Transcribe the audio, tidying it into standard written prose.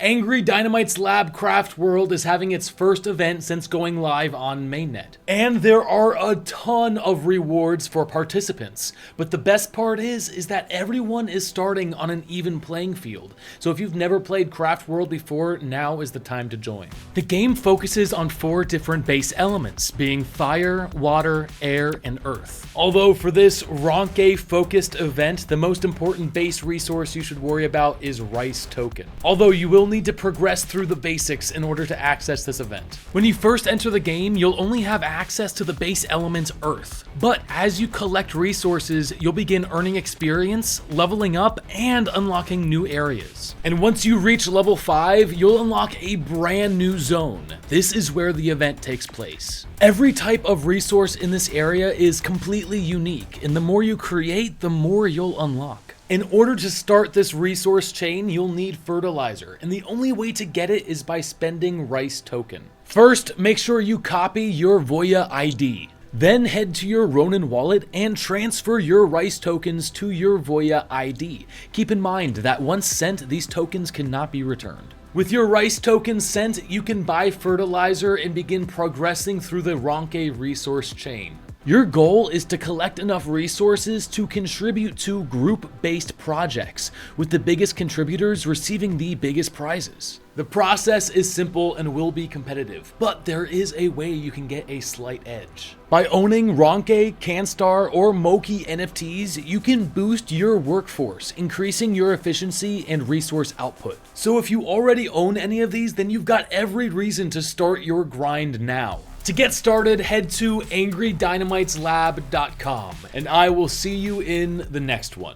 Angry Dynamite's Lab Craft World is having its first event since going live on mainnet. And there are a ton of rewards for participants. But the best part is that everyone is starting on an even playing field. So if you've never played Craft World before, now is the time to join. The game focuses on 4 different base elements, being fire, water, air, and earth. Although for this Ronke focused event, the most important base resource you should worry about is Rice Token. Although you will need to progress through the basics in order to access this event. When you first enter the game, you'll only have access to the base element Earth. But as you collect resources, you'll begin earning experience, leveling up, and unlocking new areas. And once you reach level 5, you'll unlock a brand new zone. This is where the event takes place. Every type of resource in this area is completely unique, and the more you create, the more you'll unlock. In order to start this resource chain, you'll need fertilizer, and the only way to get it is by spending Rice Token. First, make sure you copy your Voya ID. Then head to your Ronin wallet and transfer your Rice tokens to your Voya ID. Keep in mind that once sent, these tokens cannot be returned. With your Rice tokens sent, you can buy fertilizer and begin progressing through the Ronke resource chain. Your goal is to collect enough resources to contribute to group-based projects, with the biggest contributors receiving the biggest prizes. The process is simple and will be competitive, but there is a way you can get a slight edge. By owning Ronke, Canstar, or Moki NFTs, you can boost your workforce, increasing your efficiency and resource output. So if you already own any of these, then you've got every reason to start your grind now. To get started, head to angrydynamiteslab.com, and I will see you in the next one.